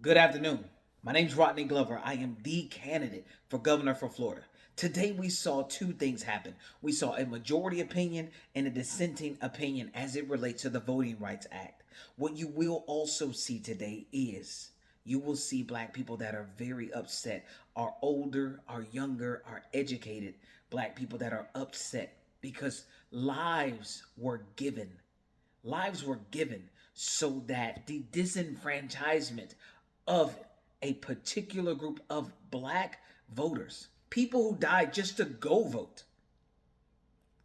Good afternoon. My name's Rodney Glover. I am the candidate for governor for Florida. Today we saw two things happen. We saw a majority opinion and a dissenting opinion as it relates to the Voting Rights Act. What you will also see today is you will see black people that are very upset, are older, are younger, are educated, black people that are upset because lives were given so that the disenfranchisement of a particular group of black voters, people who died just to go vote,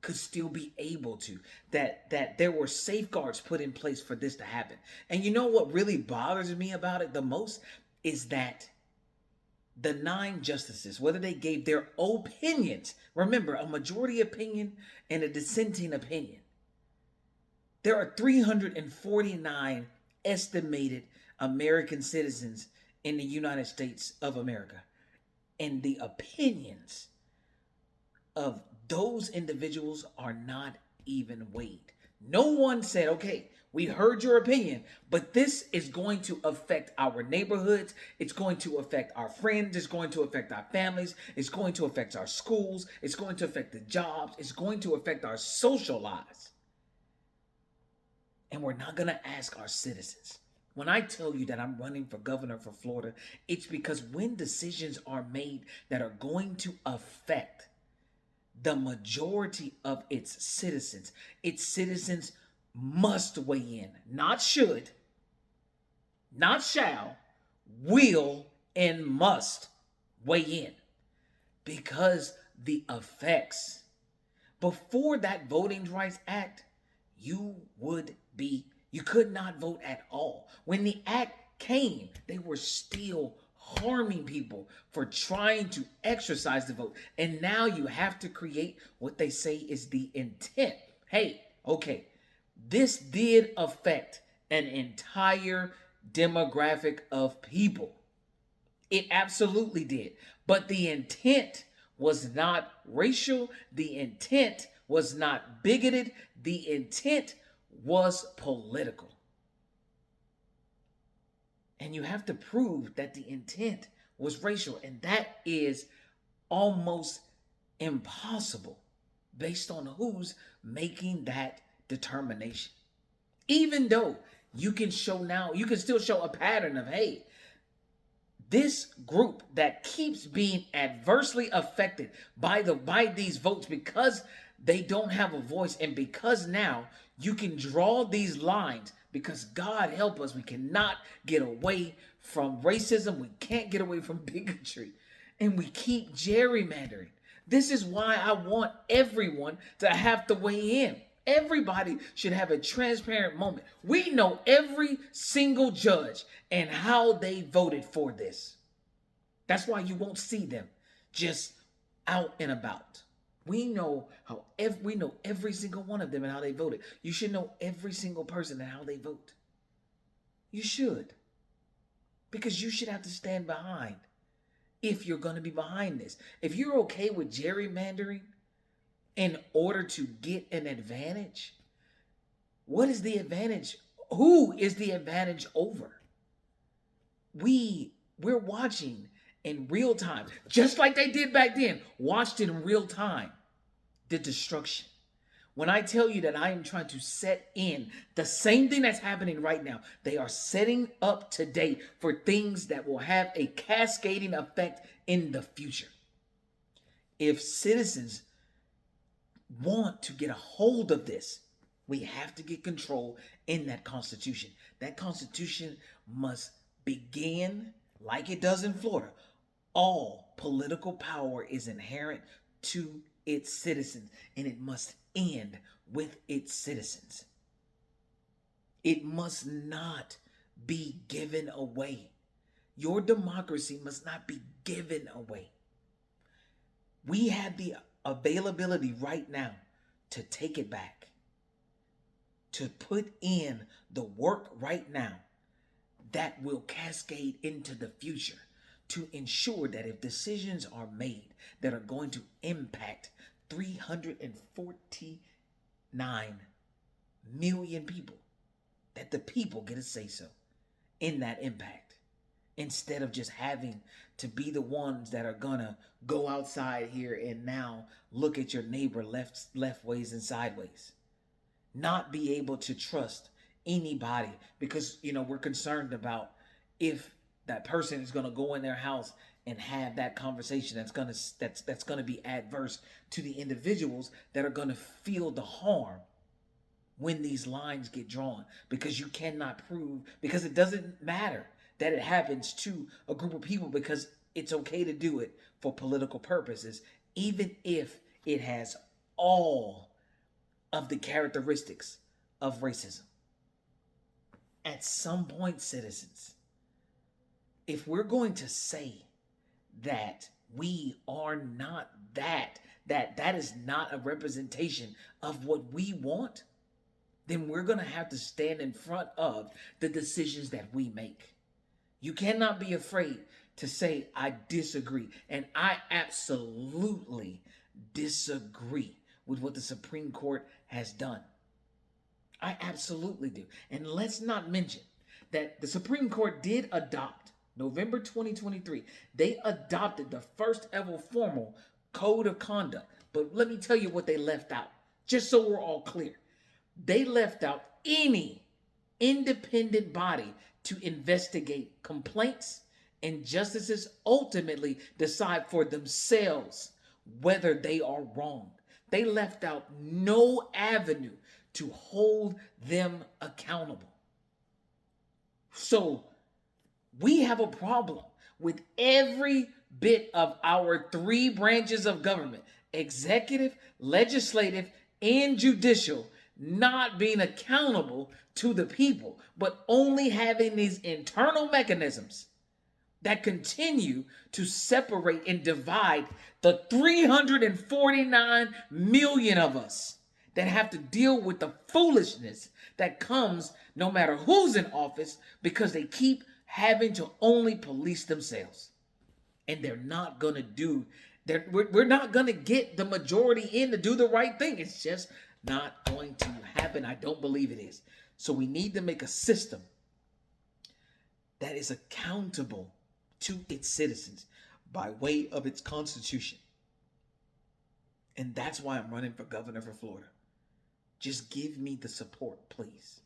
could still be able to, that there were safeguards put in place for this to happen. And you know what really bothers me about it the most is that the nine justices, whether they gave their opinions, remember, a majority opinion and a dissenting opinion, there are 349 estimated American citizens in the United States of America. And the opinions of those individuals are not even weighed. No one said, okay, we heard your opinion, but this is going to affect our neighborhoods. It's going to affect our friends. It's going to affect our families. It's going to affect our schools. It's going to affect the jobs. It's going to affect our social lives. And we're not going to ask our citizens. When I tell you that I'm running for governor for Florida, it's because when decisions are made that are going to affect the majority of its citizens must weigh in. Not should, not shall, will, and must weigh in. Because the effects, before that Voting Rights Act, you could not vote at all. When the act came, they were still harming people for trying to exercise the vote. And now you have to create what they say is the intent. Hey, okay, this did affect an entire demographic of people. It absolutely did. But the intent was not racial. The intent was not bigoted. The intent was political. And you have to prove that the intent was racial. And that is almost impossible based on who's making that determination. Even though you can still show a pattern of, hey, this group that keeps being adversely affected by these votes because they don't have a voice, and because now you can draw these lines, because God help us, we cannot get away from racism, we can't get away from bigotry, and we keep gerrymandering. This is why I want everyone to have to weigh in. Everybody should have a transparent moment. We know every single judge and how they voted for this. That's why you won't see them just out and about. We know every single one of them and how they voted. You should know every single person and how they vote. You should. Because you should have to stand behind if you're going to be behind this. If you're okay with gerrymandering in order to get an advantage, what is the advantage? Who is the advantage over? We're watching in real time, just like they did back then, watched in real time, the destruction. When I tell you that I am trying to set in the same thing that's happening right now, they are setting up today for things that will have a cascading effect in the future. If citizens want to get a hold of this, we have to get control in that Constitution. That Constitution must begin like it does in Florida. All political power is inherent to its citizens, and it must end with its citizens. It must not be given away. Your democracy must not be given away. We have the availability right now to take it back, to put in the work right now that will cascade into the future, to ensure that if decisions are made that are going to impact 349 million people, that the people get a say so in that impact. instead of just having to be the ones that are gonna go outside here and now look at your neighbor left ways and sideways, not be able to trust anybody because we're concerned about if that person is going to go in their house and have that conversation that's going to be adverse to the individuals that are going to feel the harm when these lines get drawn, because you cannot prove, because it doesn't matter that it happens to a group of people, because it's okay to do it for political purposes, even if it has all of the characteristics of racism. At some point, citizens, if we're going to say that we are not that is not a representation of what we want, then we're going to have to stand in front of the decisions that we make. You cannot be afraid to say, I disagree. And I absolutely disagree with what the Supreme Court has done. I absolutely do. And let's not mention that the Supreme Court did adopt, November 2023, they adopted the first ever formal code of conduct. But let me tell you what they left out, just so we're all clear. They left out any independent body to investigate complaints, and justices ultimately decide for themselves whether they are wrong. They left out no avenue to hold them accountable. So we have a problem with every bit of our three branches of government, executive, legislative, and judicial, not being accountable to the people, but only having these internal mechanisms that continue to separate and divide the 349 million of us that have to deal with the foolishness that comes no matter who's in office, because they keep having to only police themselves. And they're not going to do, we're not going to get the majority in to do the right thing. It's just not going to happen. I don't believe it is. So we need to make a system that is accountable to its citizens by way of its constitution. And that's why I'm running for governor for Florida. Just give me the support, please.